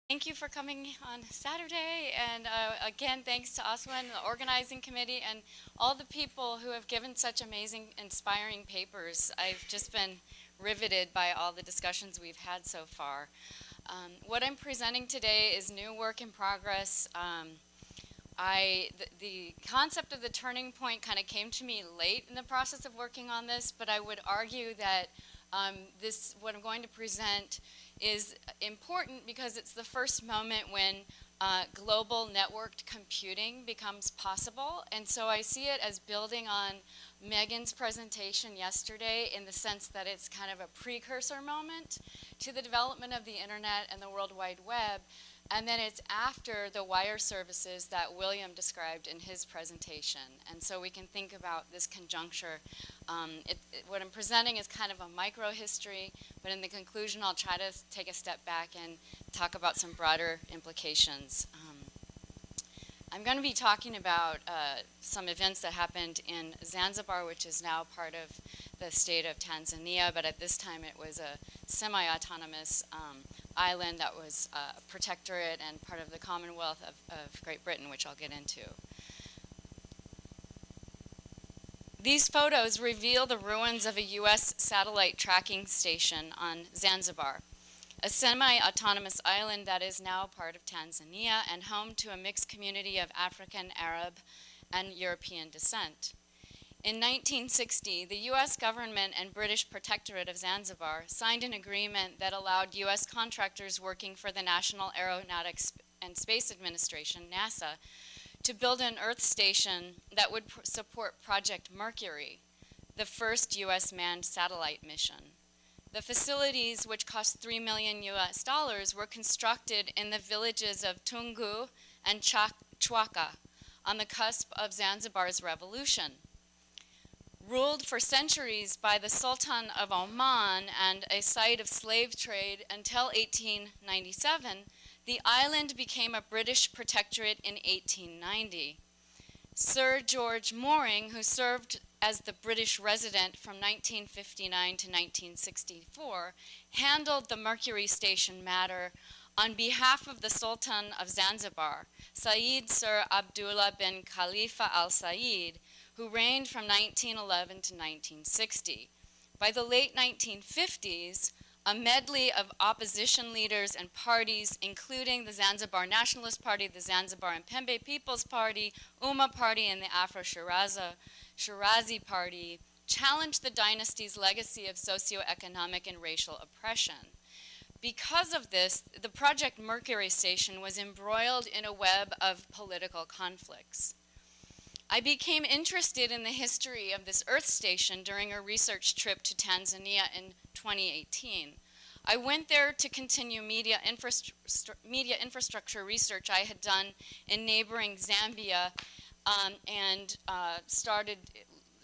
Thank you for coming on Saturday, and again, thanks to Aswan, the organizing committee, and all the people who have given such amazing, inspiring papers. I've just been riveted by all the discussions we've had so far. What I'm presenting today is new work in progress. The concept of the turning point kind of came to me late in the process of working on this, but I would argue that what I'm going to present is important because it's the first moment when global networked computing becomes possible. And so I see it as building on Megan's presentation yesterday in the sense that it's kind of a precursor moment to the development of the internet and the World Wide Web. And then it's after the wire services that William described in his presentation. And so we can think about this conjuncture. What I'm presenting is kind of a micro history, but in the conclusion I'll try to take a step back and talk about some broader implications. I'm going to be talking about some events that happened in Zanzibar, which is now part of the state of Tanzania, but at this time it was a semi-autonomous island that was a protectorate and part of the Commonwealth of Great Britain, which I'll get into. These photos reveal the ruins of a U.S. satellite tracking station on Zanzibar, a semi-autonomous island that is now part of Tanzania and home to a mixed community of African, Arab, and European descent. In 1960, the U.S. government and British Protectorate of Zanzibar signed an agreement that allowed U.S. contractors working for the National Aeronautics and Space Administration, NASA, to build an Earth station that would support Project Mercury, the first U.S. manned satellite mission. The facilities, which cost $3 million US, were constructed in the villages of Tungu and Chwaka on the cusp of Zanzibar's revolution. Ruled for centuries by the Sultan of Oman and a site of slave trade until 1897, the island became a British protectorate in 1890. Sir George Moring, who served as the British resident from 1959 to 1964, handled the Mercury Station matter on behalf of the Sultan of Zanzibar, Sayyid Sir Abdullah bin Khalifa Al Said, who reigned from 1911 to 1960. By the late 1950s, a medley of opposition leaders and parties, including the Zanzibar Nationalist Party, the Zanzibar and Pembe People's Party, Umma Party, and the Afro-Shirazi Party, challenged the dynasty's legacy of socioeconomic and racial oppression. Because of this, the Project Mercury Station was embroiled in a web of political conflicts. I became interested in the history of this Earth station during a research trip to Tanzania in 2018. I went there to continue media infrastructure research I had done in neighboring Zambia and started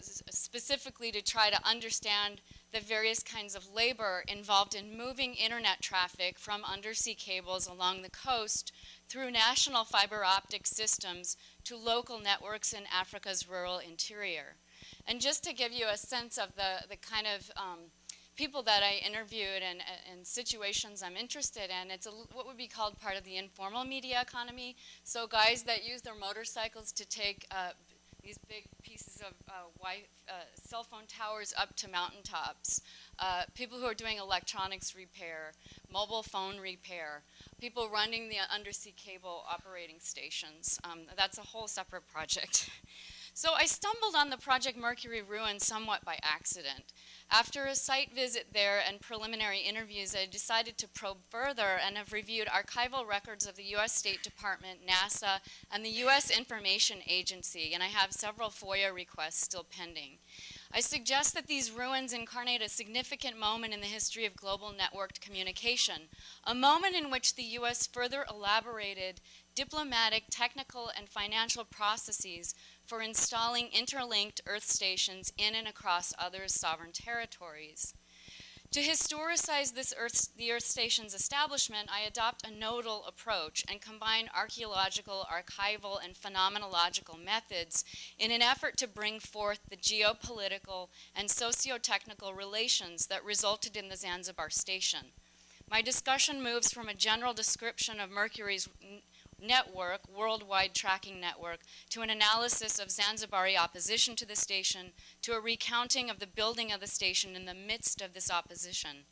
specifically to try to understand the various kinds of labor involved in moving internet traffic from undersea cables along the coast through national fiber optic systems to local networks in Africa's rural interior. And just to give you a sense of the kind of people that I interviewed and situations I'm interested in, it's what would be called part of the informal media economy. So guys that use their motorcycles to take these big pieces of cell phone towers up to mountaintops, people who are doing electronics repair, mobile phone repair, people running the undersea cable operating stations. That's a whole separate project. So I stumbled on the Project Mercury ruins somewhat by accident. After a site visit there and preliminary interviews, I decided to probe further and have reviewed archival records of the U.S. State Department, NASA, and the U.S. Information Agency, and I have several FOIA requests still pending. I suggest that these ruins incarnate a significant moment in the history of global networked communication, a moment in which the U.S. further elaborated diplomatic, technical, and financial processes for installing interlinked Earth stations in and across other sovereign territories. To historicize the Earth Station's establishment, I adopt a nodal approach and combine archaeological, archival, and phenomenological methods in an effort to bring forth the geopolitical and socio-technical relations that resulted in the Zanzibar Station. My discussion moves from a general description of Mercury's network, worldwide tracking network, to an analysis of Zanzibari opposition to the station, to a recounting of the building of the station in the midst of this opposition.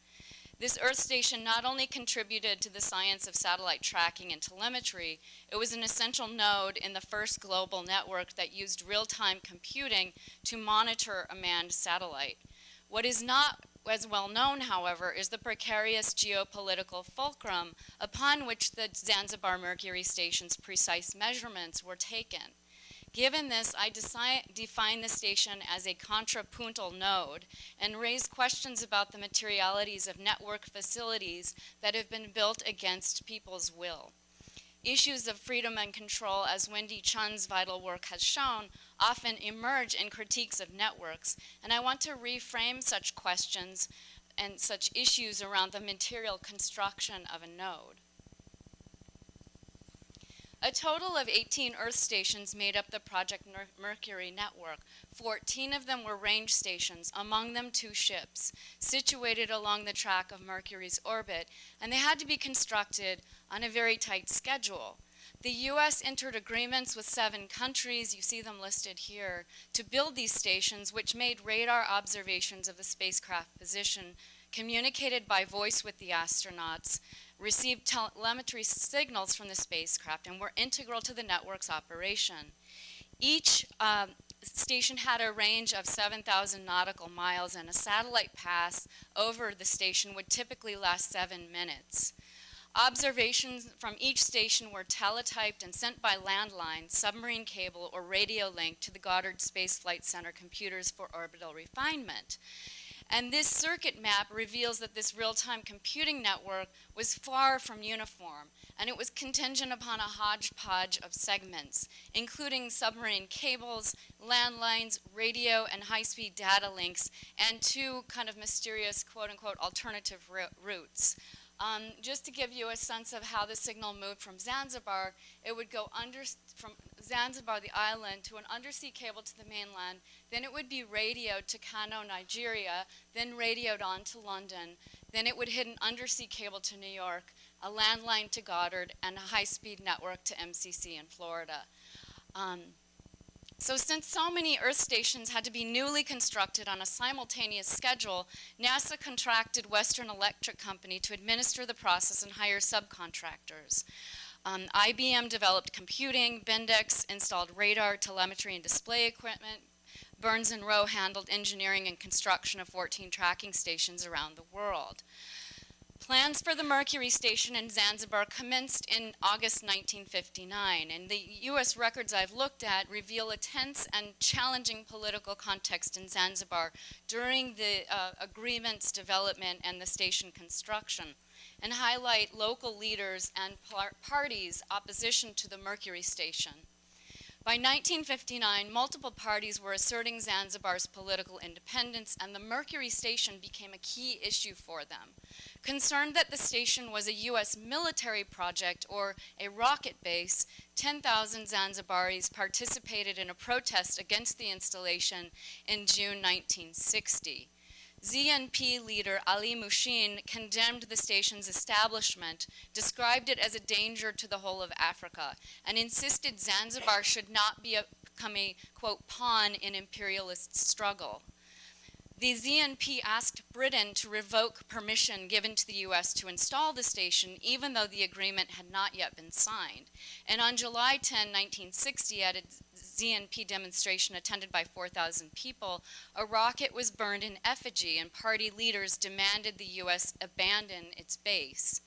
This Earth station not only contributed to the science of satellite tracking and telemetry, it was an essential node in the first global network that used real-time computing to monitor a manned satellite. What is not as well known, however, is the precarious geopolitical fulcrum upon which the Zanzibar Mercury station's precise measurements were taken. Given this, I define the station as a contrapuntal node and raise questions about the materialities of network facilities that have been built against people's will. Issues of freedom and control, as Wendy Chun's vital work has shown, often emerge in critiques of networks, and I want to reframe such questions and such issues around the material construction of a node. A total of 18 Earth stations made up the Project Mercury network. 14 of them were range stations, among them 2 ships, situated along the track of Mercury's orbit, and they had to be constructed on a very tight schedule. The U.S. entered agreements with 7 countries, you see them listed here, to build these stations, which made radar observations of the spacecraft position, communicated by voice with the astronauts, received telemetry signals from the spacecraft, and were integral to the network's operation. Each station had a range of 7,000 nautical miles, and a satellite pass over the station would typically last 7 minutes. Observations from each station were teletyped and sent by landline, submarine cable, or radio link to the Goddard Space Flight Center computers for orbital refinement. And this circuit map reveals that this real-time computing network was far from uniform, and it was contingent upon a hodgepodge of segments, including submarine cables, landlines, radio, and high-speed data links, and 2 kind of mysterious, quote-unquote, alternative routes. Just to give you a sense of how the signal moved from Zanzibar, it would go from Zanzibar, the island, to an undersea cable to the mainland. Then it would be radioed to Kano, Nigeria, then radioed on to London. Then it would hit an undersea cable to New York, a landline to Goddard, and a high-speed network to MCC in Florida. So since so many Earth stations had to be newly constructed on a simultaneous schedule, NASA contracted Western Electric Company to administer the process and hire subcontractors. IBM developed computing, Bendix installed radar, telemetry, and display equipment. Burns and Rowe handled engineering and construction of 14 tracking stations around the world. Plans for the Mercury station in Zanzibar commenced in August 1959, and the U.S. records I've looked at reveal a tense and challenging political context in Zanzibar during the agreement's development and the station construction, and highlight local leaders and parties' opposition to the Mercury station. By 1959, multiple parties were asserting Zanzibar's political independence, and the Mercury station became a key issue for them. Concerned that the station was a U.S. military project or a rocket base, 10,000 Zanzibaris participated in a protest against the installation in June 1960. ZNP leader Ali Mushin condemned the station's establishment, described it as a danger to the whole of Africa, and insisted Zanzibar should not become a, quote, pawn in imperialist struggle. The ZNP asked Britain to revoke permission given to the U.S. to install the station, even though the agreement had not yet been signed. And on July 10, 1960, at a ZNP demonstration attended by 4,000 people, a rocket was burned in effigy, and party leaders demanded the U.S. abandon its base.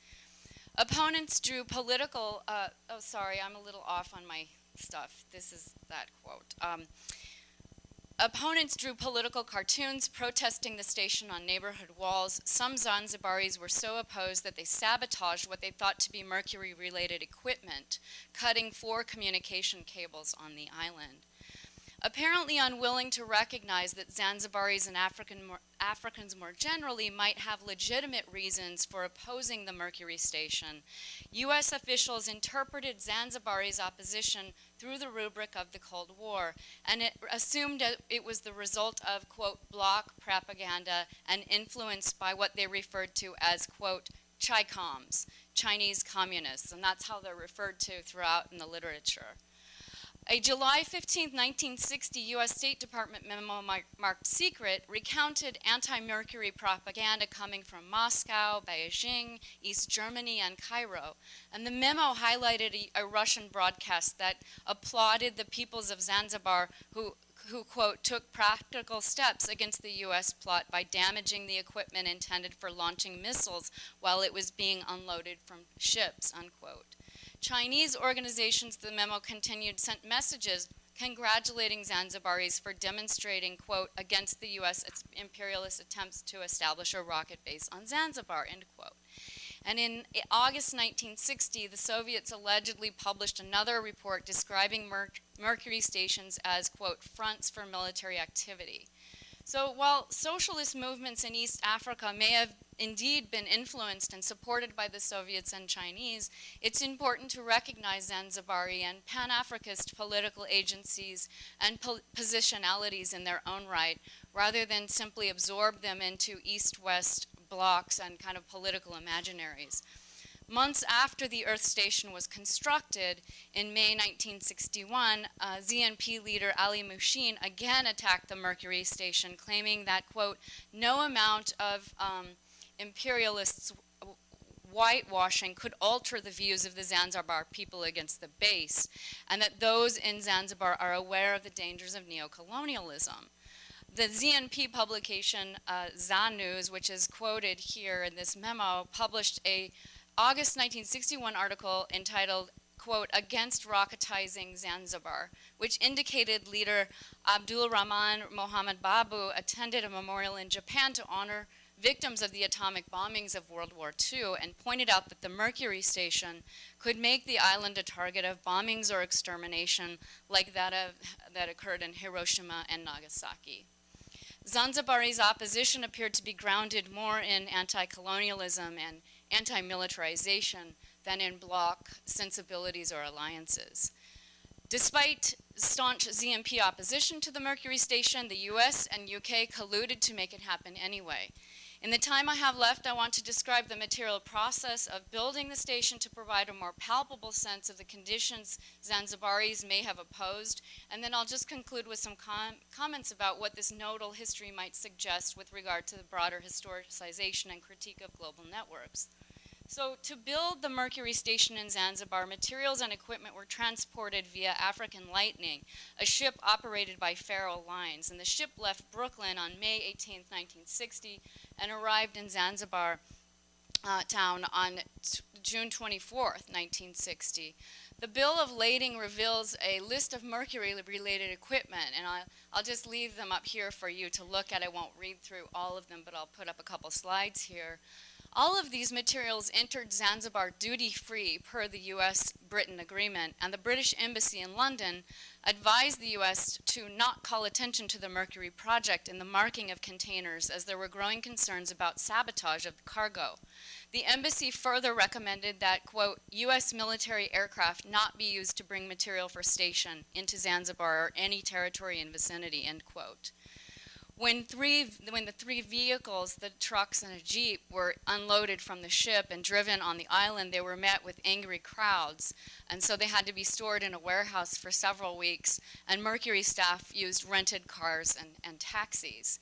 Opponents drew political, oh, sorry, I'm a little off on my stuff. This is that quote. Opponents drew political cartoons protesting the station on neighborhood walls. Some Zanzibaris were so opposed that they sabotaged what they thought to be Mercury-related equipment, cutting 4 communication cables on the island. Apparently unwilling to recognize that Zanzibaris and Africans more generally might have legitimate reasons for opposing the Mercury station, U.S. officials interpreted Zanzibaris' opposition through the rubric of the Cold War, and it assumed it was the result of, quote, bloc propaganda and influenced by what they referred to as, quote, Chi-Coms, Chinese communists, and that's how they're referred to throughout in the literature. A July 15, 1960 U.S. State Department memo marked secret recounted anti-mercury propaganda coming from Moscow, Beijing, East Germany, and Cairo. And the memo highlighted a Russian broadcast that applauded the peoples of Zanzibar who, quote, took practical steps against the U.S. plot by damaging the equipment intended for launching missiles while it was being unloaded from ships, unquote. Chinese organizations, the memo continued, sent messages congratulating Zanzibaris for demonstrating, quote, against the U.S. imperialist attempts to establish a rocket base on Zanzibar, end quote. And in August 1960, the Soviets allegedly published another report describing mercury stations as, quote, fronts for military activity. So while socialist movements in East Africa may have indeed been influenced and supported by the Soviets and Chinese, it's important to recognize Zanzibari and Pan-Africanist political agencies and positionalities in their own right, rather than simply absorb them into East-West blocs and kind of political imaginaries. Months after the Earth Station was constructed, in May 1961, ZNP leader Ali Mushin again attacked the Mercury Station, claiming that, quote, no amount of imperialists' whitewashing could alter the views of the Zanzibar people against the base, and that those in Zanzibar are aware of the dangers of neocolonialism. The ZNP publication, ZANews, which is quoted here in this memo, published a August 1961 article entitled, quote, Against Rocketizing Zanzibar, which indicated leader Abdul Rahman Mohammed Babu attended a memorial in Japan to honor victims of the atomic bombings of World War II, and pointed out that the Mercury Station could make the island a target of bombings or extermination like that occurred in Hiroshima and Nagasaki. Zanzibari's opposition appeared to be grounded more in anti-colonialism and anti-militarization than in bloc sensibilities or alliances. Despite staunch ZNP opposition to the Mercury Station, the US and UK colluded to make it happen anyway. In the time I have left, I want to describe the material process of building the station to provide a more palpable sense of the conditions Zanzibaris may have opposed, and then I'll just conclude with some comments about what this nodal history might suggest with regard to the broader historicization and critique of global networks. So to build the Mercury Station in Zanzibar, materials and equipment were transported via African Lightning, a ship operated by Faroe Lines. And the ship left Brooklyn on May 18, 1960, and arrived in Zanzibar town on June 24, 1960. The bill of lading reveals a list of mercury-related equipment, and I'll just leave them up here for you to look at. I won't read through all of them, but I'll put up a couple slides here. All of these materials entered Zanzibar duty-free per the U.S.-Britain agreement, and the British Embassy in London advised the U.S. to not call attention to the Mercury project in the marking of containers, as there were growing concerns about sabotage of the cargo. The embassy further recommended that, quote, U.S. military aircraft not be used to bring material for station into Zanzibar or any territory in vicinity, end quote. When the three vehicles, the trucks and a jeep, were unloaded from the ship and driven on the island, they were met with angry crowds. And so they had to be stored in a warehouse for several weeks, and Mercury staff used rented cars and taxis.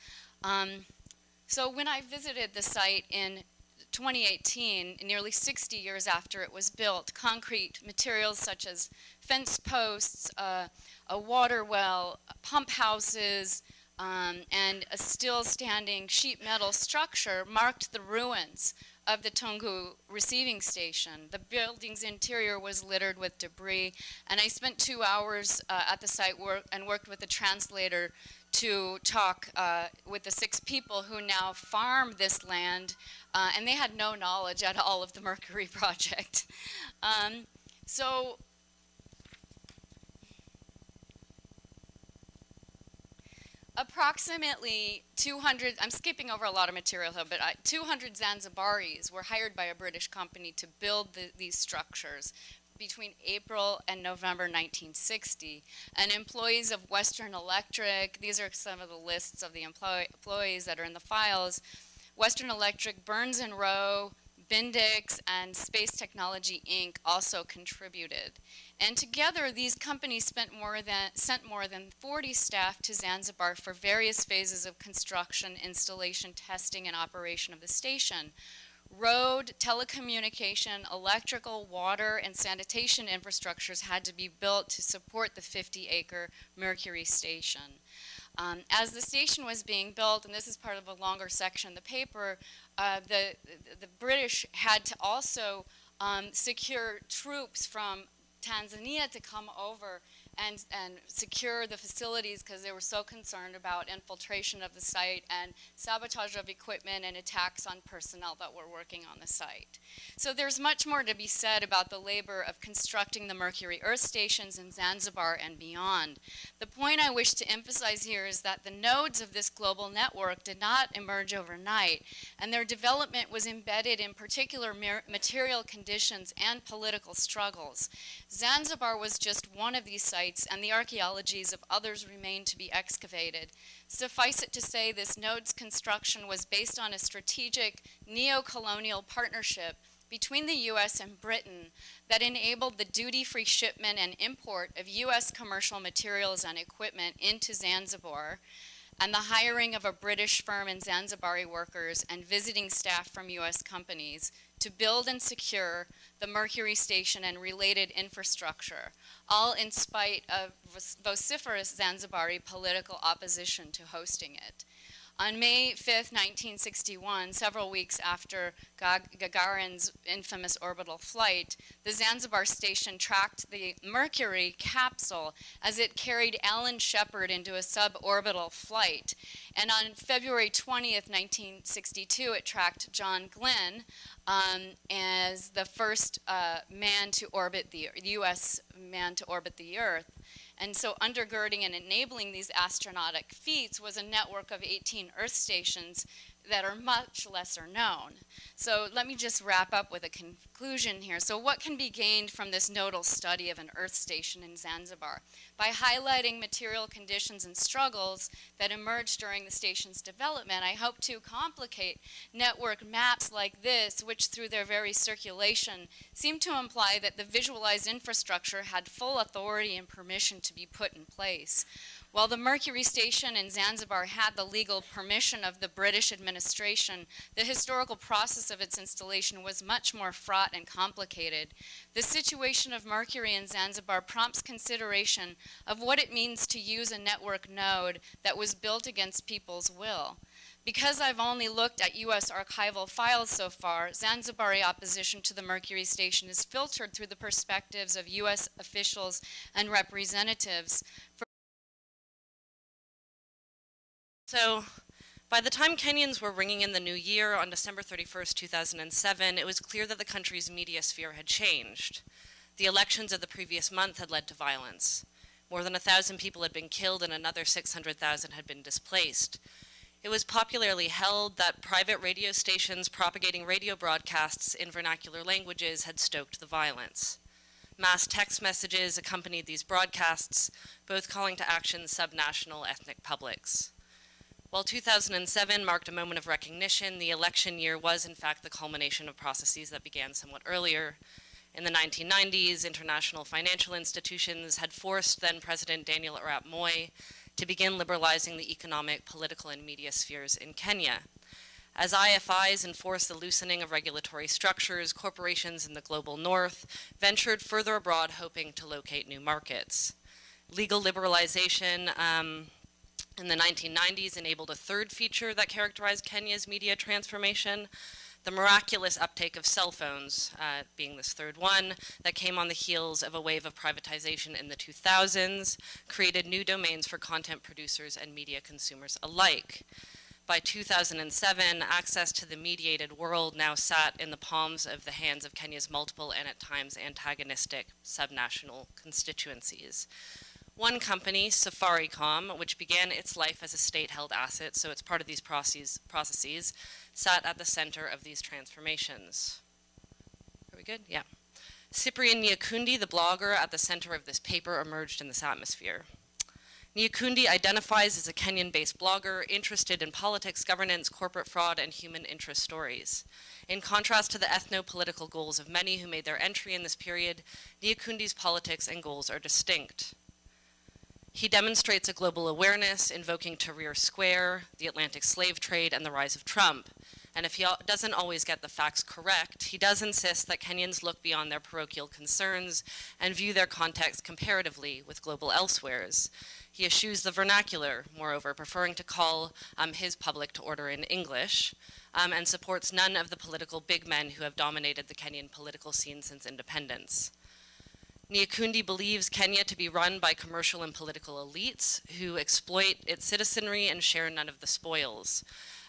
So when I visited the site in 2018, nearly 60 years after it was built, concrete materials such as fence posts, a water well, pump houses, and a still-standing sheet metal structure marked the ruins of the Tungu receiving station. The building's interior was littered with debris, and I spent 2 hours at the site and worked with a translator to talk with the 6 people who now farm this land, and they had no knowledge at all of the Mercury project. Approximately 200, I'm skipping over a lot of material here, but 200 Zanzibaris were hired by a British company to build these structures between April and November 1960. And employees of Western Electric, these are some of the lists of the employees that are in the files. Western Electric, Burns and Rowe, Bindix, and Space Technology Inc. also contributed. And together, these companies sent more than 40 staff to Zanzibar for various phases of construction, installation, testing, and operation of the station. Road, telecommunication, electrical, water, and sanitation infrastructures had to be built to support the 50-acre Mercury station. As the station was being built, and this is part of a longer section of the paper, the British had to also secure troops from Tanzania to come over and secure the facilities because they were so concerned about infiltration of the site and sabotage of equipment and attacks on personnel that were working on the site. So there's much more to be said about the labor of constructing the Mercury Earth stations in Zanzibar and beyond. The point I wish to emphasize here is that the nodes of this global network did not emerge overnight, and their development was embedded in particular material conditions and political struggles. Zanzibar was just one of these sites, and the archaeologies of others remain to be excavated. Suffice it to say, this node's construction was based on a strategic neo-colonial partnership between the U.S. and Britain that enabled the duty-free shipment and import of U.S. commercial materials and equipment into Zanzibar, and the hiring of a British firm and Zanzibari workers and visiting staff from U.S. companies to build and secure the Mercury station and related infrastructure, all in spite of vociferous Zanzibari political opposition to hosting it. On May 5th, 1961, several weeks after Gagarin's infamous orbital flight, the Zanzibar station tracked the Mercury capsule as it carried Alan Shepard into a suborbital flight. And on February 20th, 1962, it tracked John Glenn as the first man to orbit the U.S. man to orbit the Earth. And so undergirding and enabling these astronautic feats was a network of 18 Earth stations that are much lesser known. So let me just wrap up with a conclusion here. So what can be gained from this nodal study of an Earth station in Zanzibar? By highlighting material conditions and struggles that emerged during the station's development, I hope to complicate network maps like this, which through their very circulation seem to imply that the visualized infrastructure had full authority and permission to be put in place. While the Mercury station in Zanzibar had the legal permission of the British administration, the historical process of its installation was much more fraught and complicated. The situation of Mercury in Zanzibar prompts consideration of what it means to use a network node that was built against people's will. Because I've only looked at U.S. archival files so far, Zanzibari opposition to the Mercury station is filtered through the perspectives of U.S. officials and representatives. So, by the time Kenyans were ringing in the new year on December 31st, 2007, it was clear that the country's media sphere had changed. The elections of the previous month had led to violence. More than 1,000 people had been killed and another 600,000 had been displaced. It was popularly held that private radio stations propagating radio broadcasts in vernacular languages had stoked the violence. Mass text messages accompanied these broadcasts, both calling to action subnational ethnic publics. While 2007 marked a moment of recognition, the election year was in fact the culmination of processes that began somewhat earlier. In the 1990s, international financial institutions had forced then-President Daniel Arap Moi to begin liberalizing the economic, political, and media spheres in Kenya. As IFIs enforced the loosening of regulatory structures, corporations in the global north ventured further abroad hoping to locate new markets. Legal liberalization in the 1990s enabled a third feature that characterized Kenya's media transformation, the miraculous uptake of cell phones, being this third one, that came on the heels of a wave of privatization in the 2000s, created new domains for content producers and media consumers alike. By 2007, access to the mediated world now sat in the palms of the hands of Kenya's multiple and at times antagonistic subnational constituencies. One company, Safaricom, which began its life as a state-held asset, so it's part of these processes, sat at the center of these transformations. Are we good? Yeah. Cyprian Nyakundi, the blogger at the center of this paper, emerged in this atmosphere. Nyakundi identifies as a Kenyan-based blogger interested in politics, governance, corporate fraud, and human interest stories. In contrast to the ethno-political goals of many who made their entry in this period, Nyakundi's politics and goals are distinct. He demonstrates a global awareness, invoking Tahrir Square, the Atlantic slave trade, and the rise of Trump. And if he doesn't always get the facts correct, he does insist that Kenyans look beyond their parochial concerns and view their context comparatively with global elsewheres. He eschews the vernacular, moreover, preferring to call his public to order in English, and supports none of the political big men who have dominated the Kenyan political scene since independence. Nyakundi believes Kenya to be run by commercial and political elites who exploit its citizenry and share none of the spoils.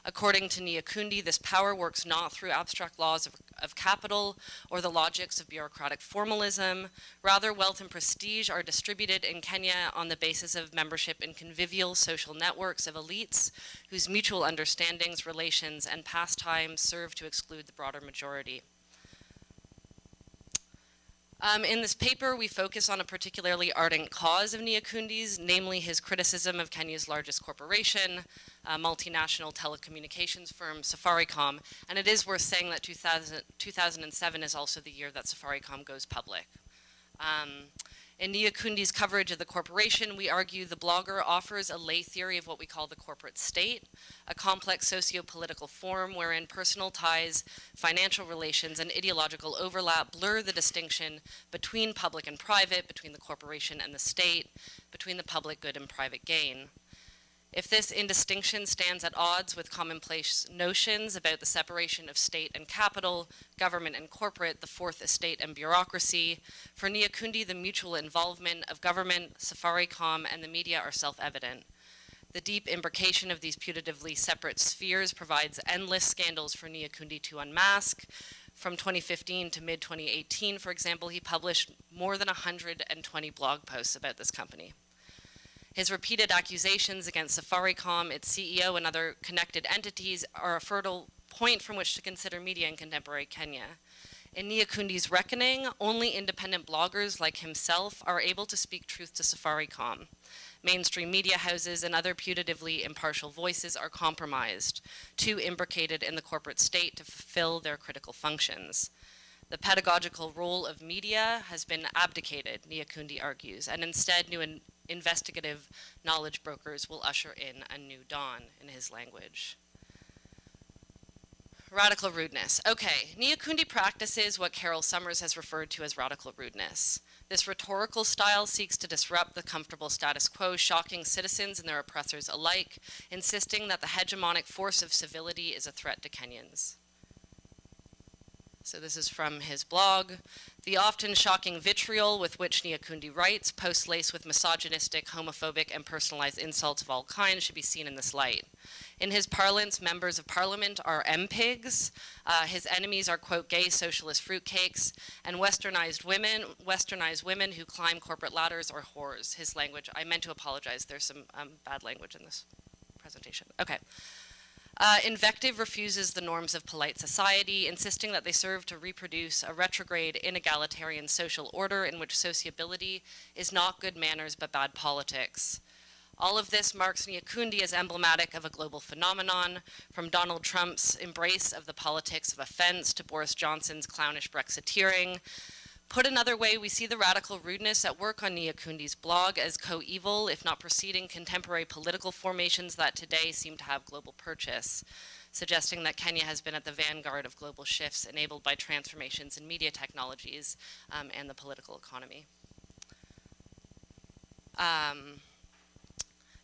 According to Nyakundi, this power works not through abstract laws of capital or the logics of bureaucratic formalism. Rather, wealth and prestige are distributed in Kenya on the basis of membership in convivial social networks of elites whose mutual understandings, relations, and pastimes serve to exclude the broader majority. In this paper, we focus on a particularly ardent cause of Nyakundi's, namely his criticism of Kenya's largest corporation, a multinational telecommunications firm, Safaricom. And it is worth saying that 2007 is also the year that Safaricom goes public. In Nyakundi's coverage of the corporation, we argue the blogger offers a lay theory of what we call the corporate state, a complex socio-political form wherein personal ties, financial relations, and ideological overlap blur the distinction between public and private, between the corporation and the state, between the public good and private gain. If this indistinction stands at odds with commonplace notions about the separation of state and capital, government and corporate, the fourth estate and bureaucracy, for Nyakundi the mutual involvement of government, Safaricom, and the media are self-evident. The deep imbrication of these putatively separate spheres provides endless scandals for Nyakundi to unmask. From 2015 to mid-2018, for example, he published more than 120 blog posts about this company. His repeated accusations against Safaricom, its CEO, and other connected entities are a fertile point from which to consider media in contemporary Kenya. In Nyakundi's reckoning, only independent bloggers like himself are able to speak truth to Safaricom. Mainstream media houses and other putatively impartial voices are compromised, too imbricated in the corporate state to fulfill their critical functions. The pedagogical role of media has been abdicated, Nyakundi argues, and instead new investigative knowledge brokers will usher in a new dawn, in his language. Radical rudeness. Okay, Nyakundi practices what Carol Summers has referred to as radical rudeness. This rhetorical style seeks to disrupt the comfortable status quo, shocking citizens and their oppressors alike, insisting that the hegemonic force of civility is a threat to Kenyans. So this is from his blog. The often shocking vitriol with which Nyakundi writes, posts laced with misogynistic, homophobic, and personalized insults of all kinds should be seen in this light. In his parlance, members of parliament are MPigs. His enemies are, quote, gay socialist fruitcakes, and westernized women who climb corporate ladders or whores. His language, I meant to apologize, there's some bad language in this presentation. Okay. Invective refuses the norms of polite society, insisting that they serve to reproduce a retrograde, inegalitarian social order in which sociability is not good manners but bad politics. All of this marks Nyakundi as emblematic of a global phenomenon, from Donald Trump's embrace of the politics of offense to Boris Johnson's clownish Brexiteering. Put another way, we see the radical rudeness at work on Nyakundi's blog as coeval, if not preceding, contemporary political formations that today seem to have global purchase, suggesting that Kenya has been at the vanguard of global shifts enabled by transformations in media technologies and the political economy.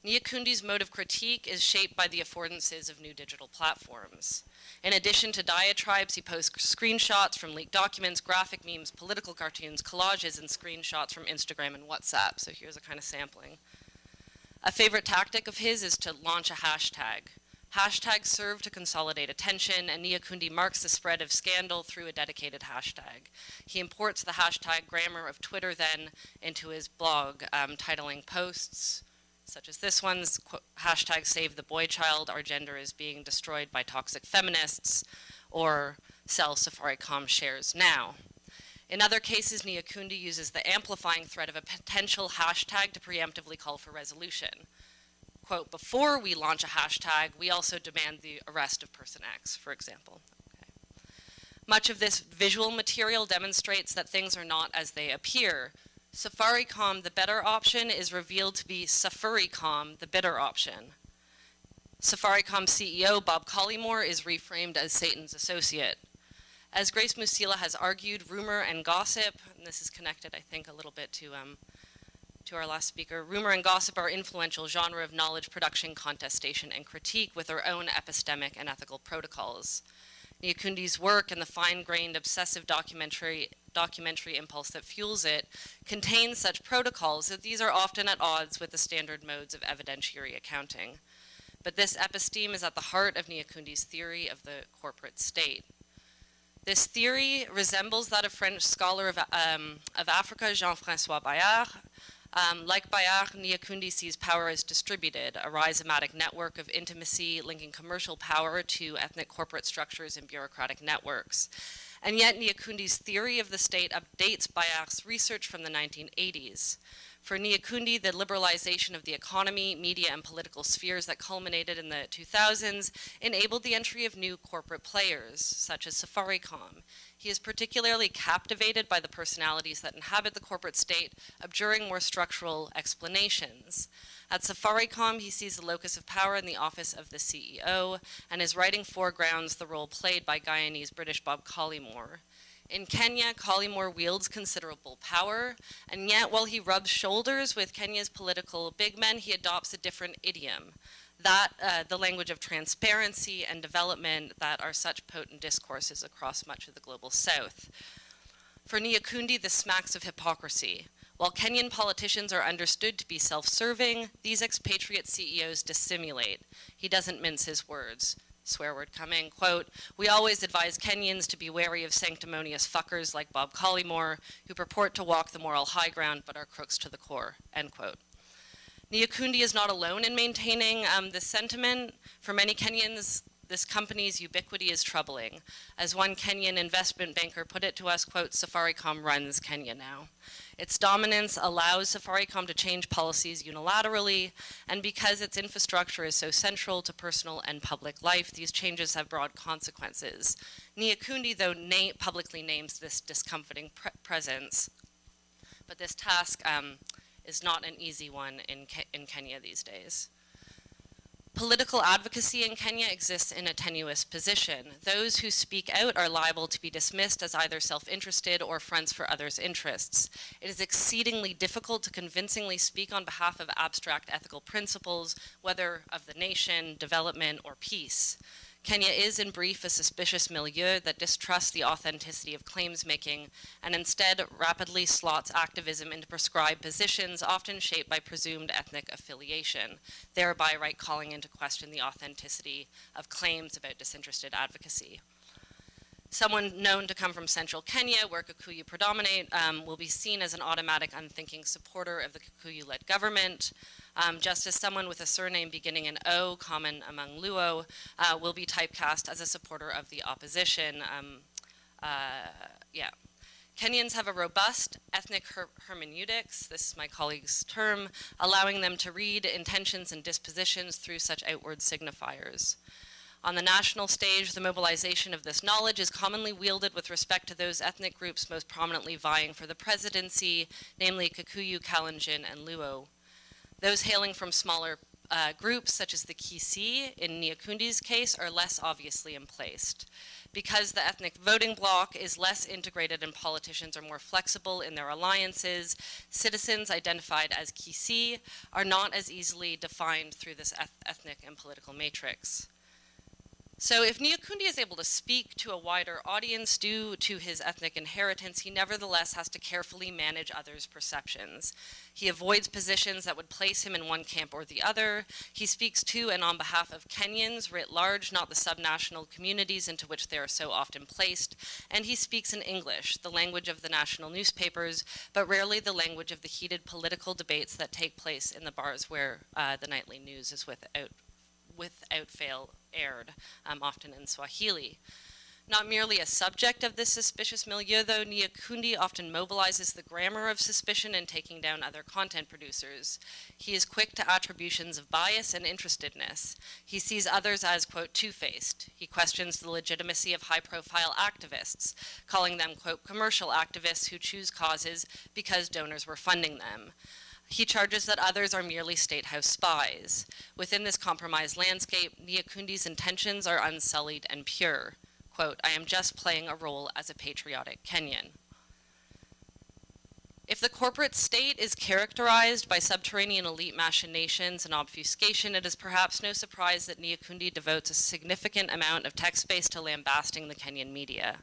Nyakundi's mode of critique is shaped by the affordances of new digital platforms. In addition to diatribes, he posts screenshots from leaked documents, graphic memes, political cartoons, collages, and screenshots from Instagram and WhatsApp. So here's a kind of sampling. A favorite tactic of his is to launch a hashtag. Hashtags serve to consolidate attention, and Nyakundi marks the spread of scandal through a dedicated hashtag. He imports the hashtag grammar of Twitter then into his blog, titling posts, such as this one's, hashtag save the boy child, our gender is being destroyed by toxic feminists, or sell Safaricom shares now. In other cases, Nyakundi uses the amplifying threat of a potential hashtag to preemptively call for resolution. Quote, before we launch a hashtag, we also demand the arrest of person X, for example. Okay. Much of this visual material demonstrates that things are not as they appear. Safaricom, the better option, is revealed to be Safaricom, the bitter option. Safaricom CEO Bob Collymore is reframed as Satan's associate. As Grace Musila has argued, rumor and gossip, and this is connected, I think, a little bit to our last speaker, rumor and gossip are influential genre of knowledge production, contestation, and critique with their own epistemic and ethical protocols. Nyakundi's work and the fine-grained, obsessive documentary impulse that fuels it contains such protocols that these are often at odds with the standard modes of evidentiary accounting. But this episteme is at the heart of Nyakundi's theory of the corporate state. This theory resembles that of French scholar of Africa, Jean-François Bayard. Like Bayard, Nyakundi sees power as distributed, a rhizomatic network of intimacy linking commercial power to ethnic corporate structures and bureaucratic networks. And yet Nyakundi's theory of the state updates Bayard's research from the 1980s. For Nyakundi, the liberalization of the economy, media, and political spheres that culminated in the 2000s enabled the entry of new corporate players, such as Safaricom. He is particularly captivated by the personalities that inhabit the corporate state, abjuring more structural explanations. At Safaricom, he sees the locus of power in the office of the CEO, and his writing foregrounds the role played by Guyanese-British Bob Collymore. In Kenya, Collymore wields considerable power, and yet while he rubs shoulders with Kenya's political big men, he adopts a different idiom, the language of transparency and development that are such potent discourses across much of the global south. For Nyakundi, this smacks of hypocrisy. While Kenyan politicians are understood to be self-serving, these expatriate CEOs dissimulate. He doesn't mince his words. Swear word coming, quote, we always advise Kenyans to be wary of sanctimonious fuckers like Bob Collymore, who purport to walk the moral high ground but are crooks to the core, end quote. Nyakundi is not alone in maintaining this sentiment. For many Kenyans, this company's ubiquity is troubling. As one Kenyan investment banker put it to us, quote, Safaricom runs Kenya now. Its dominance allows Safaricom to change policies unilaterally, and because its infrastructure is so central to personal and public life, these changes have broad consequences. Nyakundi, though, publicly names this discomforting presence, but this task is not an easy one in Kenya these days. Political advocacy in Kenya exists in a tenuous position. Those who speak out are liable to be dismissed as either self-interested or fronts for others' interests. It is exceedingly difficult to convincingly speak on behalf of abstract ethical principles, whether of the nation, development, or peace. Kenya is, in brief, a suspicious milieu that distrusts the authenticity of claims making and instead rapidly slots activism into prescribed positions, often shaped by presumed ethnic affiliation, thereby calling into question the authenticity of claims about disinterested advocacy. Someone known to come from central Kenya, where Kikuyu predominate, will be seen as an automatic, unthinking supporter of the Kikuyu-led government, just as someone with a surname beginning in O, common among Luo, will be typecast as a supporter of the opposition. Kenyans have a robust ethnic hermeneutics, this is my colleague's term, allowing them to read intentions and dispositions through such outward signifiers. On the national stage, the mobilization of this knowledge is commonly wielded with respect to those ethnic groups most prominently vying for the presidency, namely Kikuyu, Kalenjin, and Luo. Those hailing from smaller groups, such as the Kisii, in Nyakundi's case, are less obviously emplaced. Because the ethnic voting bloc is less integrated and politicians are more flexible in their alliances, citizens identified as Kisii are not as easily defined through this ethnic and political matrix. So if Nyakundi is able to speak to a wider audience due to his ethnic inheritance, he nevertheless has to carefully manage others' perceptions. He avoids positions that would place him in one camp or the other. He speaks to and on behalf of Kenyans writ large, not the subnational communities into which they are so often placed. And he speaks in English, the language of the national newspapers, but rarely the language of the heated political debates that take place in the bars where the nightly news is without fail aired, often in Swahili. Not merely a subject of this suspicious milieu, though, Nyakundi often mobilizes the grammar of suspicion in taking down other content producers. He is quick to attributions of bias and interestedness. He sees others as, quote, two-faced. He questions the legitimacy of high-profile activists, calling them, quote, commercial activists who choose causes because donors were funding them. He charges that others are merely State House spies. Within this compromised landscape, Nyakundi's intentions are unsullied and pure. Quote, I am just playing a role as a patriotic Kenyan. If the corporate state is characterized by subterranean elite machinations and obfuscation, it is perhaps no surprise that Nyakundi devotes a significant amount of text space to lambasting the Kenyan media.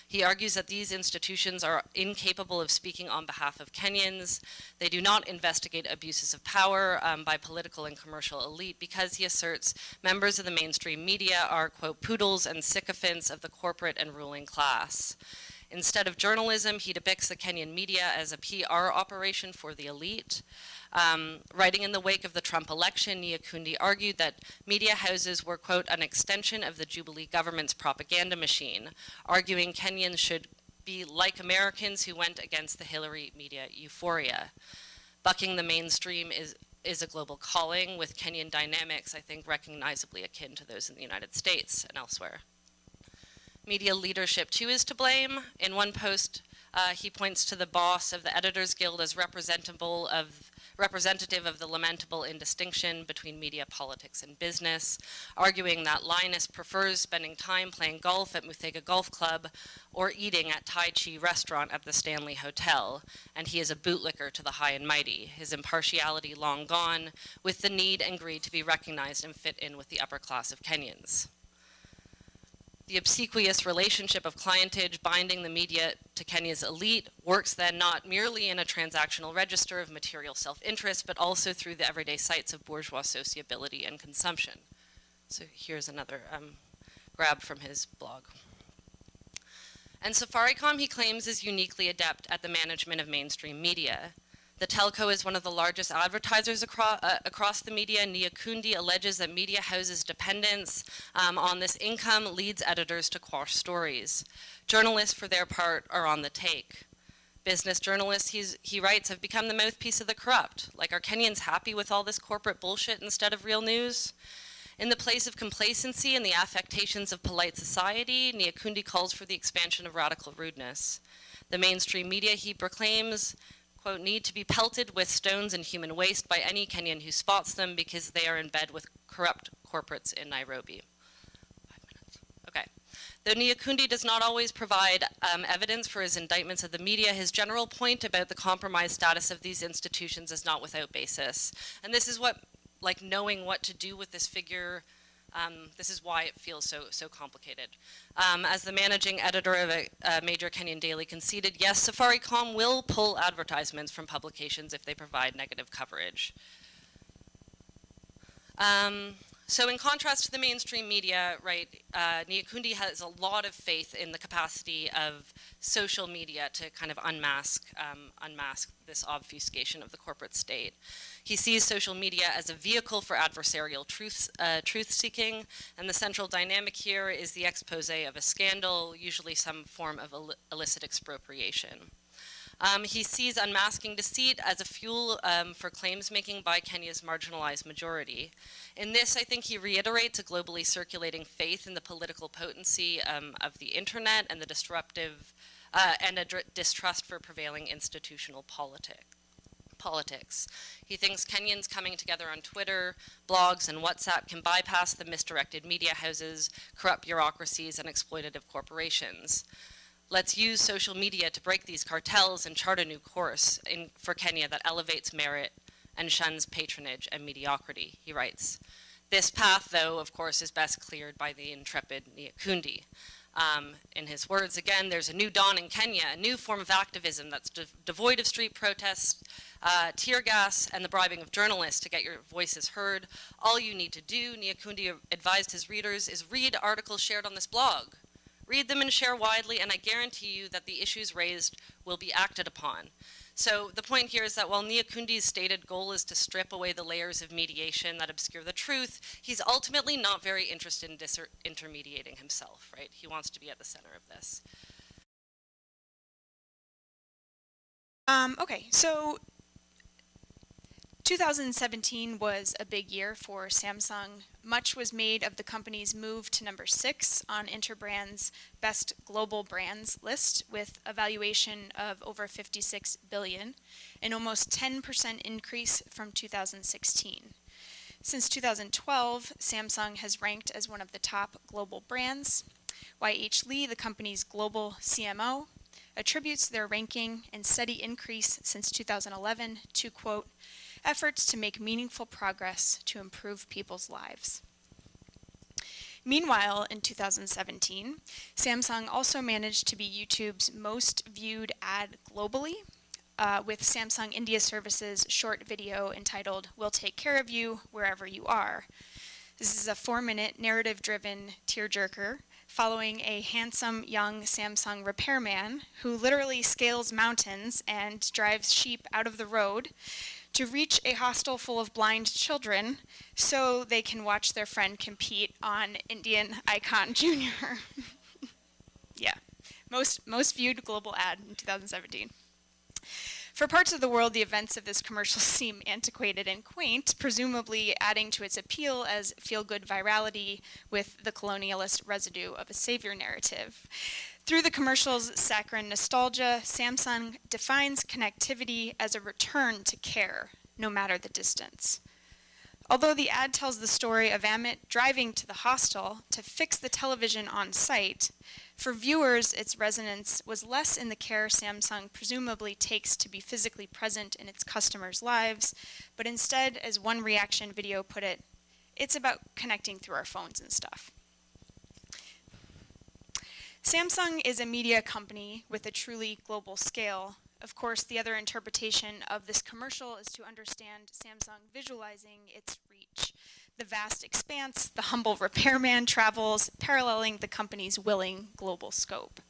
He argues that these institutions are incapable of speaking on behalf of Kenyans. They do not investigate abuses of power by political and commercial elite because, he asserts, members of the mainstream media are, quote, poodles and sycophants of the corporate and ruling class. Instead of journalism, he depicts the Kenyan media as a PR operation for the elite. Writing in the wake of the Trump election, Nyakundi argued that media houses were, quote, an extension of the Jubilee government's propaganda machine, arguing Kenyans should be like Americans who went against the Hillary media euphoria. Bucking the mainstream is a global calling, with Kenyan dynamics, I think, recognizably akin to those in the United States and elsewhere. Media leadership, too, is to blame. In one post, he points to the boss of the Editors Guild as representative of the lamentable indistinction between media, politics, and business, arguing that Linus prefers spending time playing golf at Muthaiga Golf Club or eating at Tai Chi restaurant at the Stanley Hotel, and he is a bootlicker to the high and mighty, his impartiality long gone, with the need and greed to be recognized and fit in with the upper class of Kenyans. The obsequious relationship of clientage binding the media to Kenya's elite works then not merely in a transactional register of material self-interest, but also through the everyday sights of bourgeois sociability and consumption. So here's another grab from his blog. And Safaricom, he claims, is uniquely adept at the management of mainstream media. The telco is one of the largest advertisers across the media. Nyakundi alleges that media houses' dependence on this income leads editors to quash stories. Journalists, for their part, are on the take. Business journalists, he writes, have become the mouthpiece of the corrupt. Like, are Kenyans happy with all this corporate bullshit instead of real news? In the place of complacency and the affectations of polite society, Nyakundi calls for the expansion of radical rudeness. The mainstream media, he proclaims, quote, need to be pelted with stones and human waste by any Kenyan who spots them because they are in bed with corrupt corporates in Nairobi. 5 minutes. Okay. Though Nyakundi does not always provide evidence for his indictments of the media, his general point about the compromised status of these institutions is not without basis. And this is what, like, knowing what to do with this figure, this is why it feels so complicated. As the managing editor of a major Kenyan daily conceded, yes, Safaricom will pull advertisements from publications if they provide negative coverage. So in contrast to the mainstream media, right, Nyakundi has a lot of faith in the capacity of social media to kind of unmask this obfuscation of the corporate state. He sees social media as a vehicle for adversarial truth-seeking, and the central dynamic here is the expose of a scandal, usually some form of illicit expropriation. He sees unmasking deceit as a fuel for claims making by Kenya's marginalized majority. In this, I think he reiterates a globally circulating faith in the political potency of the internet and the disruptive and a distrust for prevailing institutional politics. He thinks Kenyans coming together on Twitter, blogs, and WhatsApp can bypass the misdirected media houses, corrupt bureaucracies, and exploitative corporations. Let's use social media to break these cartels and chart a new course for Kenya that elevates merit and shuns patronage and mediocrity, he writes. This path, though, of course, is best cleared by the intrepid Nyakundi. In his words, again, there's a new dawn in Kenya, a new form of activism that's devoid of street protests, tear gas, and the bribing of journalists to get your voices heard. All you need to do, Nyakundi advised his readers, is read articles shared on this blog. Read them and share widely, and I guarantee you that the issues raised will be acted upon. So the point here is that while Nyakundi's stated goal is to strip away the layers of mediation that obscure the truth, he's ultimately not very interested in disintermediating himself, right? He wants to be at the center of this. Okay, so 2017 was a big year for Samsung. Much was made of the company's move to number 6 on Interbrand's Best Global Brands list with a valuation of over $56 billion, an almost 10% increase from 2016. Since 2012, Samsung has ranked as one of the top global brands. Y.H. Lee, the company's global CMO, attributes their ranking and steady increase since 2011 to, quote, efforts to make meaningful progress to improve people's lives. Meanwhile, in 2017, Samsung also managed to be YouTube's most viewed ad globally, with Samsung India Services' short video entitled, "We'll Take Care of You Wherever You Are." This is a 4-minute narrative-driven tearjerker following a handsome young Samsung repairman who literally scales mountains and drives sheep out of the road to reach a hostel full of blind children so they can watch their friend compete on Indian Icon Junior. Yeah, most viewed global ad in 2017. For parts of the world, the events of this commercial seem antiquated and quaint, presumably adding to its appeal as feel-good virality with the colonialist residue of a savior narrative. Through the commercial's saccharine nostalgia, Samsung defines connectivity as a return to care, no matter the distance. Although the ad tells the story of Amit driving to the hostel to fix the television on site, for viewers, its resonance was less in the care Samsung presumably takes to be physically present in its customers' lives, but instead, as one reaction video put it, it's about connecting through our phones and stuff. Samsung is a media company with a truly global scale. Of course, the other interpretation of this commercial is to understand Samsung visualizing its reach. The vast expanse the humble repairman travels, paralleling the company's willing global scope.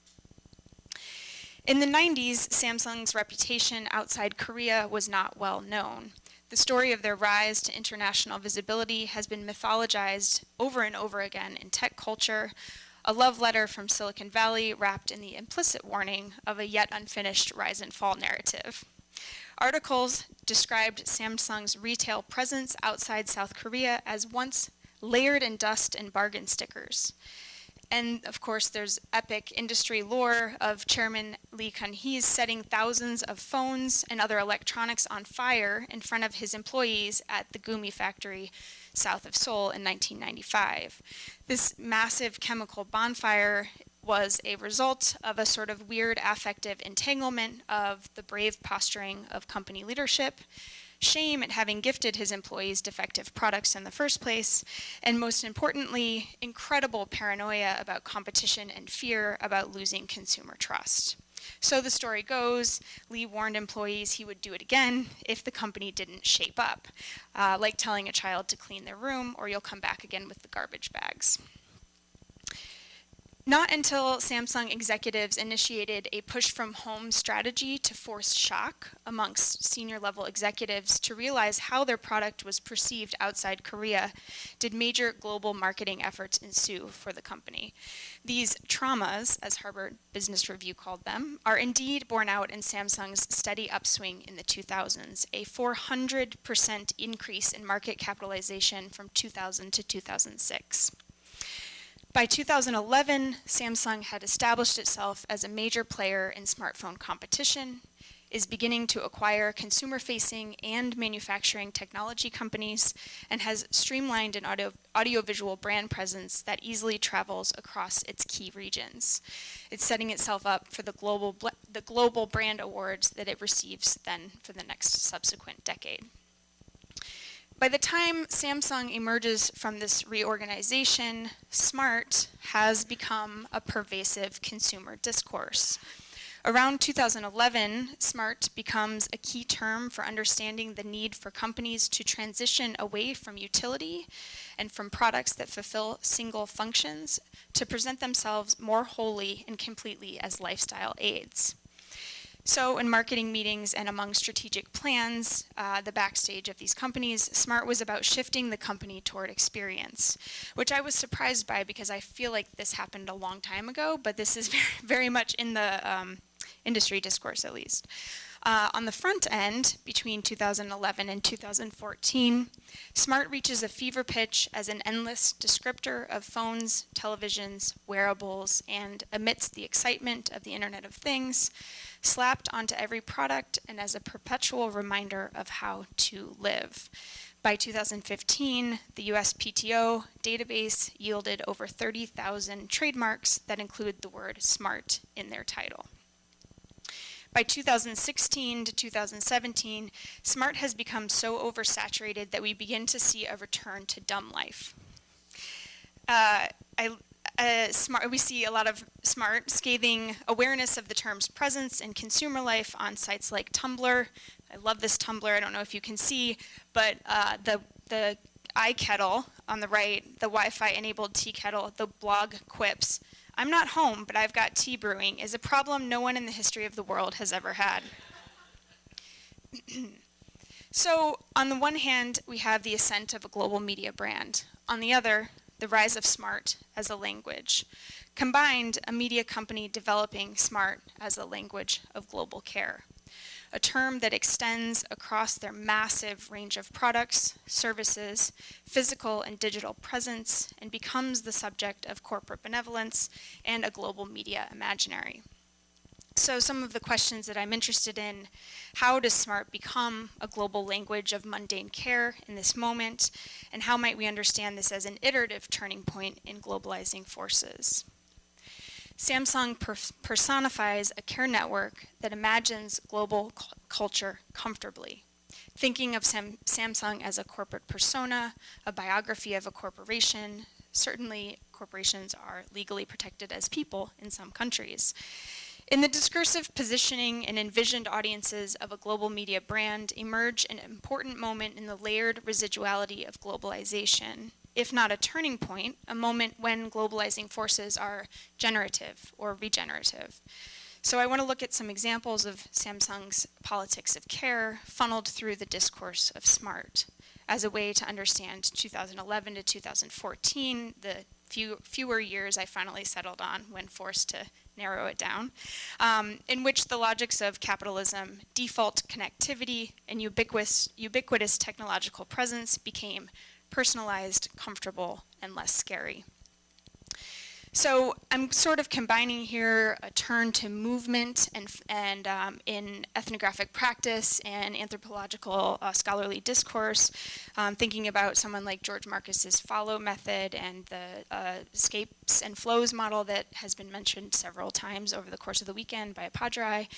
In the 90s, Samsung's reputation outside Korea was not well known. The story of their rise to international visibility has been mythologized over and over again in tech culture, a love letter from Silicon Valley wrapped in the implicit warning of a yet unfinished rise and fall narrative. Articles described Samsung's retail presence outside South Korea as once layered in dust and bargain stickers. And of course, there's epic industry lore of Chairman Lee Kun-hee's setting thousands of phones and other electronics on fire in front of his employees at the Gumi factory south of Seoul in 1995. This massive chemical bonfire was a result of a sort of weird affective entanglement of the brave posturing of company leadership, shame at having gifted his employees defective products in the first place, and most importantly, incredible paranoia about competition and fear about losing consumer trust. So the story goes, Lee warned employees he would do it again if the company didn't shape up, like telling a child to clean their room or you'll come back again with the garbage bags. Not until Samsung executives initiated a push-from-home strategy to force shock amongst senior-level executives to realize how their product was perceived outside Korea did major global marketing efforts ensue for the company. These traumas, as Harvard Business Review called them, are indeed borne out in Samsung's steady upswing in the 2000s, a 400% increase in market capitalization from 2000 to 2006. By 2011, Samsung had established itself as a major player in smartphone competition, is beginning to acquire consumer-facing and manufacturing technology companies, and has streamlined an audiovisual brand presence that easily travels across its key regions. It's setting itself up for the global brand awards that it receives then for the next subsequent decade. By the time Samsung emerges from this reorganization, smart has become a pervasive consumer discourse. Around 2011, smart becomes a key term for understanding the need for companies to transition away from utility and from products that fulfill single functions to present themselves more wholly and completely as lifestyle aids. So in marketing meetings and among strategic plans, the backstage of these companies, SMART was about shifting the company toward experience, which I was surprised by because I feel like this happened a long time ago, but this is very much in the industry discourse at least. On the front end, between 2011 and 2014, SMART reaches a fever pitch as an endless descriptor of phones, televisions, wearables, and amidst the excitement of the Internet of Things, slapped onto every product and as a perpetual reminder of how to live. By 2015, the USPTO database yielded over 30,000 trademarks that include the word SMART in their title. By 2016 to 2017, SMART has become so oversaturated that we begin to see a return to dumb life. We see a lot of SMART scathing awareness of the term's presence in consumer life on sites like Tumblr. I love this Tumblr, I don't know if you can see, but the iKettle on the right, the Wi-Fi enabled tea kettle, the blog quips, "I'm not home, but I've got tea brewing," is a problem no one in the history of the world has ever had. So, on the one hand, we have the ascent of a global media brand. On the other, the rise of SMART as a language. Combined, a media company developing SMART as a language of global care. A term that extends across their massive range of products, services, physical and digital presence, and becomes the subject of corporate benevolence and a global media imaginary. So some of the questions that I'm interested in: how does SMART become a global language of mundane care in this moment, and how might we understand this as an iterative turning point in globalizing forces? Samsung personifies a care network that imagines global culture comfortably. Thinking of Samsung as a corporate persona, a biography of a corporation, certainly corporations are legally protected as people in some countries. In the discursive positioning and envisioned audiences of a global media brand emerge an important moment in the layered residuality of globalization. If not a turning point, a moment when globalizing forces are generative or regenerative. So I want to look at some examples of Samsung's politics of care funneled through the discourse of SMART as a way to understand 2011 to 2014, the fewer years I finally settled on when forced to narrow it down, in which the logics of capitalism, default connectivity, and ubiquitous technological presence became personalized, comfortable, and less scary. So I'm sort of combining here a turn to movement and in ethnographic practice and anthropological scholarly discourse, thinking about someone like George Marcus's follow method and the escapes and flows model that has been mentioned several times over the course of the weekend by Apadrai,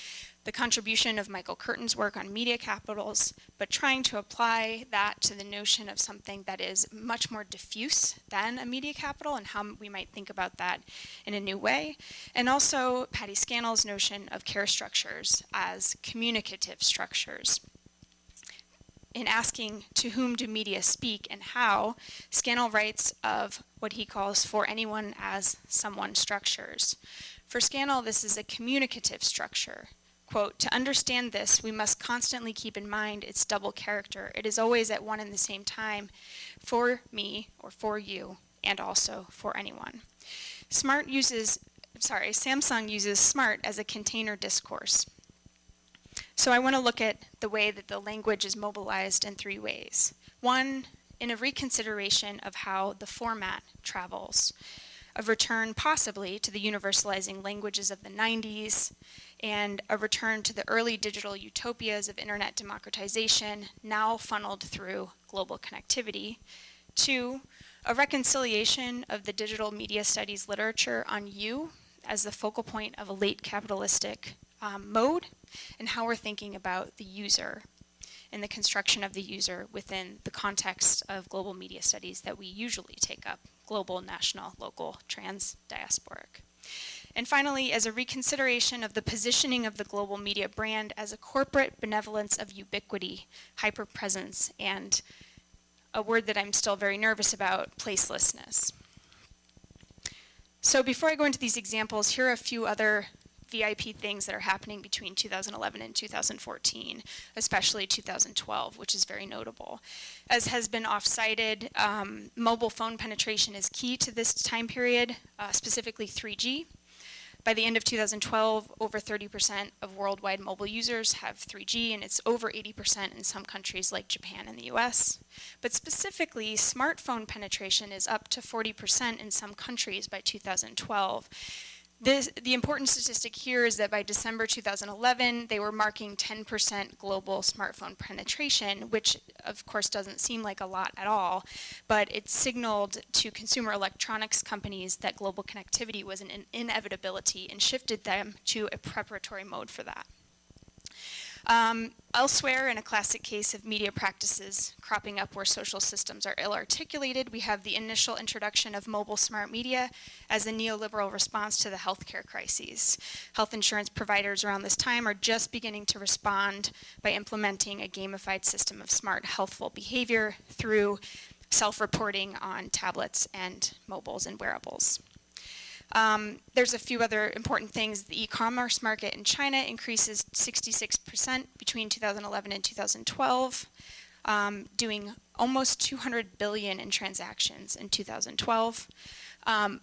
the contribution of Michael Curtin's work on media capitals, but trying to apply that to the notion of something that is much more diffuse than a media capital and how we might think about that in a new way. And also Patty Scannell's notion of care structures as communicative structures. In asking to whom do media speak and how, Scannell writes of what he calls for anyone as someone structures. For Scannell, this is a communicative structure. Quote, "To understand this, we must constantly keep in mind its double character. It is always at one and the same time for me or for you and also for anyone." Samsung uses SMART as a container discourse. So I want to look at the way that the language is mobilized in three ways. One, in a reconsideration of how the format travels. A return possibly to the universalizing languages of the 90s, and a return to the early digital utopias of internet democratization, now funneled through global connectivity. Two, a reconciliation of the digital media studies literature on you as the focal point of a late capitalistic mode, and how we're thinking about the user and the construction of the user within the context of global media studies that we usually take up: global, national, local, trans, diasporic. And finally, as a reconsideration of the positioning of the global media brand as a corporate benevolence of ubiquity, hyperpresence, and a word that I'm still very nervous about, placelessness. So before I go into these examples, here are a few other VIP things that are happening between 2011 and 2014, especially 2012, which is very notable. As has been oft-cited, mobile phone penetration is key to this time period, specifically 3G. By the end of 2012, over 30% of worldwide mobile users have 3G, and it's over 80% in some countries like Japan and the US. But specifically, smartphone penetration is up to 40% in some countries by 2012. The important statistic here is that by December 2011, they were marking 10% global smartphone penetration, which of course doesn't seem like a lot at all, but it signaled to consumer electronics companies that global connectivity was an inevitability and shifted them to a preparatory mode for that. Elsewhere, in a classic case of media practices cropping up where social systems are ill-articulated, we have the initial introduction of mobile smart media as a neoliberal response to the healthcare crises. Health insurance providers around this time are just beginning to respond by implementing a gamified system of smart, healthful behavior through self-reporting on tablets and mobiles and wearables. There's a few other important things. The e-commerce market in China increases 66% between 2011 and 2012, doing almost 200 billion in transactions in 2012.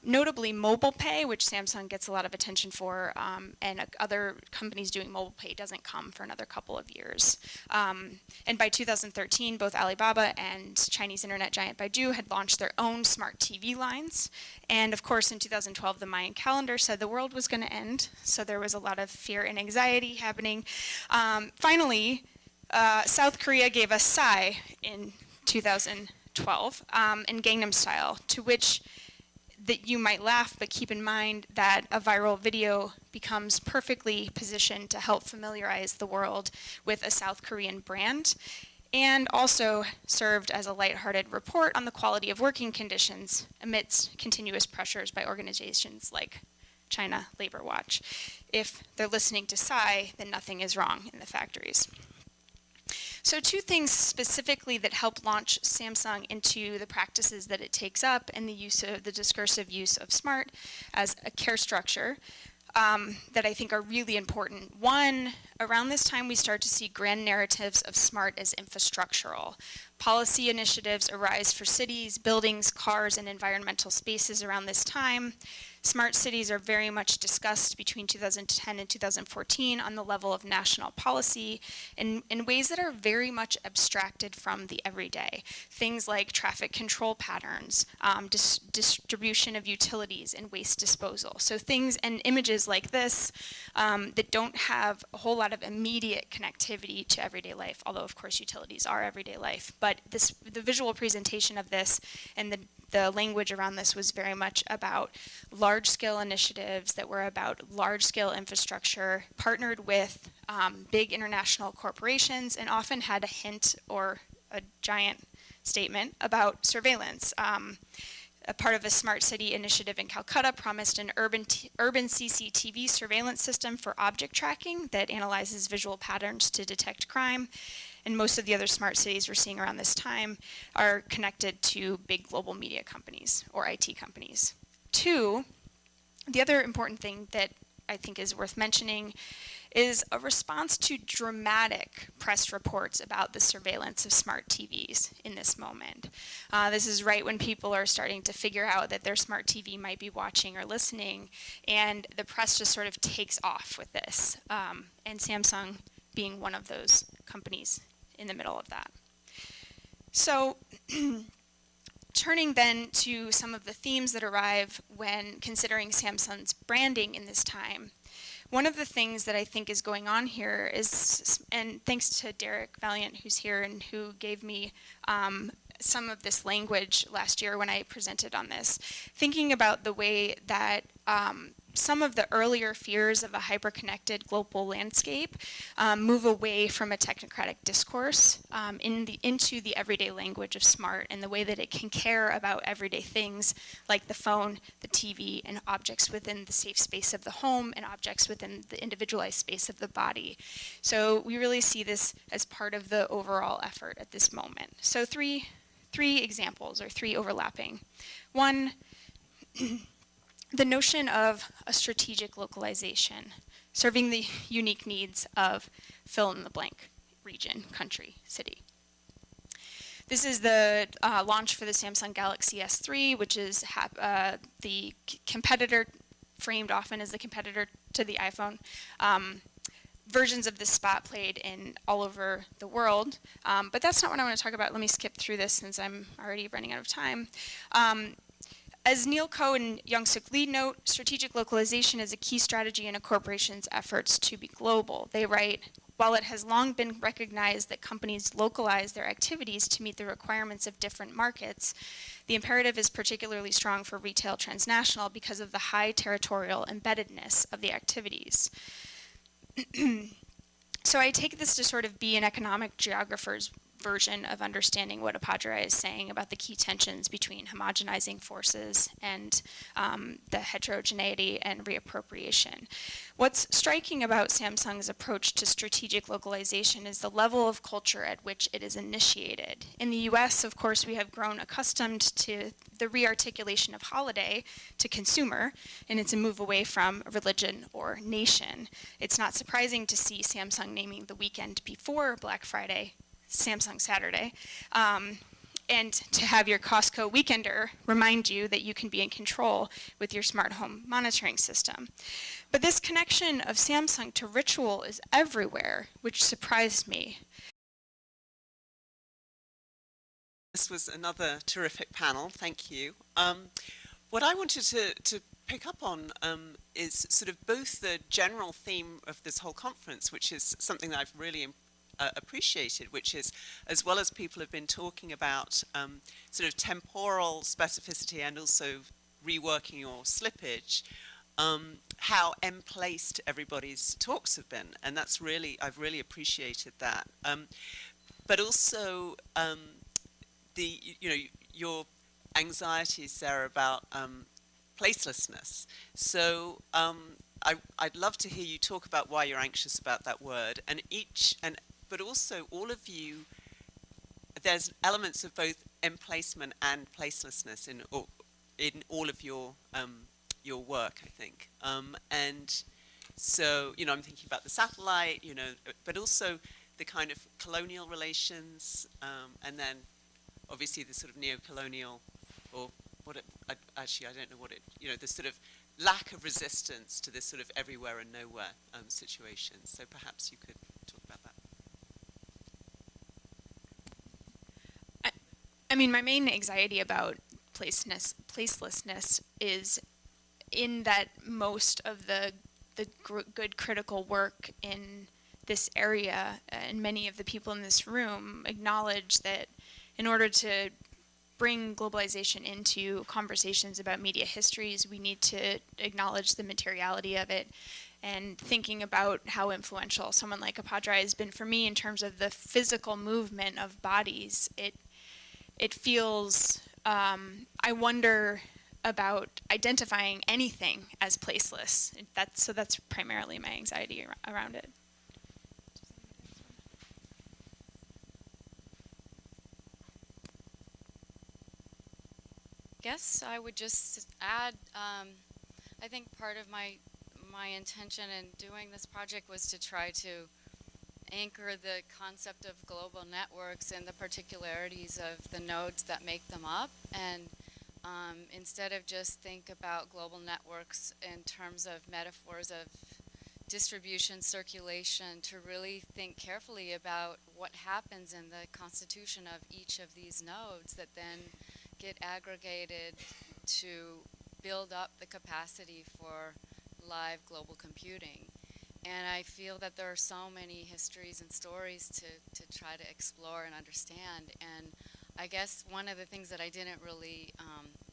Notably, mobile pay, which Samsung gets a lot of attention for, and other companies doing mobile pay doesn't come for another couple of years. And by 2013, both Alibaba and Chinese internet giant Baidu had launched their own smart TV lines. And of course, in 2012, the Mayan calendar said the world was going to end, so there was a lot of fear and anxiety happening. Finally, South Korea gave us Psy in 2012, and Gangnam Style, to which that you might laugh, but keep in mind that a viral video becomes perfectly positioned to help familiarize the world with a South Korean brand, and also served as a lighthearted report on the quality of working conditions amidst continuous pressures by organizations like China Labor Watch. If they're listening to Psy, then nothing is wrong in the factories. So two things specifically that help launch Samsung into the practices that it takes up and the use of the discursive use of smart as a care structure that I think are really important. One, around this time we start to see grand narratives of smart as infrastructural. Policy initiatives arise for cities, buildings, cars, and environmental spaces around this time. Smart cities are very much discussed between 2010 and 2014 on the level of national policy in ways that are very much abstracted from the everyday. Things like traffic control patterns, distribution of utilities, and waste disposal. So things and images like this that don't have a whole lot of immediate connectivity to everyday life, although of course utilities are everyday life. But the visual presentation of this and the language around this was very much about large-scale initiatives that were about large-scale infrastructure partnered with big international corporations and often had a hint or a giant statement about surveillance. A part of a smart city initiative in Calcutta promised an urban CCTV surveillance system for object tracking that analyzes visual patterns to detect crime. And most of the other smart cities we're seeing around this time are connected to big global media companies or IT companies. Two, the other important thing that I think is worth mentioning is a response to dramatic press reports about the surveillance of smart TVs in this moment. This is right when people are starting to figure out that their smart TV might be watching or listening, and the press just sort of takes off with this, and Samsung being one of those companies in the middle of that. So turning then to some of the themes that arrive when considering Samsung's branding in this time, one of the things that I think is going on here is, and thanks to Derek Valiant who's here and who gave me some of this language last year when I presented on this, thinking about the way that some of the earlier fears of a hyper-connected global landscape move away from a technocratic discourse into the everyday language of smart and the way that it can care about everyday things like the phone, the TV, and objects within the safe space of the home and objects within the individualized space of the body. So we really see this as part of the overall effort at this moment. So three examples, or three overlapping. One, the notion of a strategic localization. serving the unique needs of fill in the blank region, country, city. This is the launch for the Samsung Galaxy S3, which is the competitor, framed often as the competitor to the iPhone. Versions of this spot played in all over the world, but that's not what I want to talk about. Let me skip through this since I'm already running out of time. As Neil Koh and Young-Suk Lee note, strategic localization is a key strategy in a corporation's efforts to be global. They write, while it has long been recognized that companies localize their activities to meet the requirements of different markets, the imperative is particularly strong for retail transnational because of the high territorial embeddedness of the activities. So I take this to sort of be an economic geographer's version of understanding what Appadrai is saying about the key tensions between homogenizing forces and the heterogeneity and reappropriation. What's striking about Samsung's approach to strategic localization is the level of culture at which it is initiated. In the US, of course, we have grown accustomed to the rearticulation of holiday to consumer, and it's a move away from religion or nation. It's not surprising to see Samsung naming the weekend before Black Friday Samsung Saturday, and to have your Costco weekender remind you that you can be in control with your smart home monitoring system. But this connection of Samsung to ritual is everywhere, which surprised me. This was another terrific panel, thank you. What I wanted to pick up on is sort of both the general theme of this whole conference, which is something that I've really appreciated, which is, as well as people have been talking about sort of temporal specificity and also reworking or slippage, how emplaced everybody's talks have been, and that's really, I've really appreciated that. But also your anxieties there about placelessness. So I'd love to hear you talk about why you're anxious about that word, but also all of you, there's elements of both emplacement and placelessness in all of your work, I think. And so, I'm thinking about the satellite, but also the kind of colonial relations, and then obviously the sort of neo-colonial, or I don't know what the sort of lack of resistance to this sort of everywhere and nowhere situation. So perhaps you could talk about that. I mean, my main anxiety about placelessness is in that most of the good critical work in this area and many of the people in this room acknowledge that in order to bring globalization into conversations about media histories, we need to acknowledge the materiality of it. And thinking about how influential someone like Appadrai has been for me in terms of the physical movement of bodies, it feels, I wonder about identifying anything as placeless. So that's primarily my anxiety around it. Guess I would just add, I think part of my intention in doing this project was to try to anchor the concept of global networks and the particularities of the nodes that make them up, and instead of just think about global networks in terms of metaphors of distribution, circulation, to really think carefully about what happens in the constitution of each of these nodes that then get aggregated to build up the capacity for live global computing. And I feel that there are so many histories and stories to try to explore and understand. And I guess one of the things that I didn't really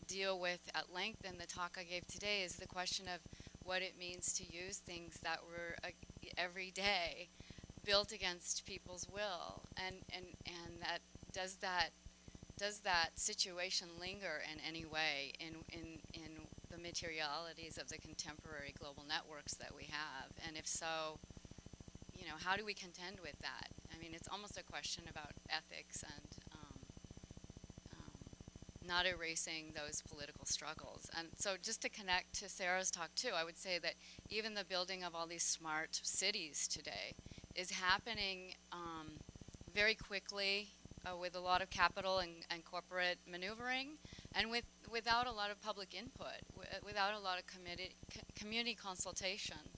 deal with at length in the talk I gave today is the question of what it means to use things that were every day built against people's will, and that does that situation linger in any way in the materialities of the contemporary global networks that we have? And if so, how do we contend with that? I mean, it's almost a question about ethics and not erasing those political struggles. And so just to connect to Sarah's talk too, I would say that even the building of all these smart cities today is happening very quickly with a lot of capital and corporate maneuvering, and without a lot of public input, without a lot of community consultation.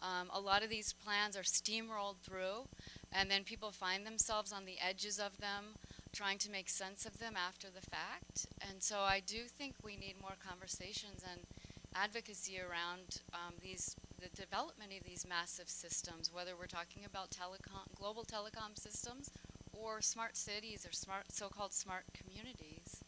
A lot of these plans are steamrolled through, and then people find themselves on the edges of them, trying to make sense of them after the fact. And so I do think we need more conversations and advocacy around the development of these massive systems, whether we're talking about global telecom systems or smart cities or so-called smart communities.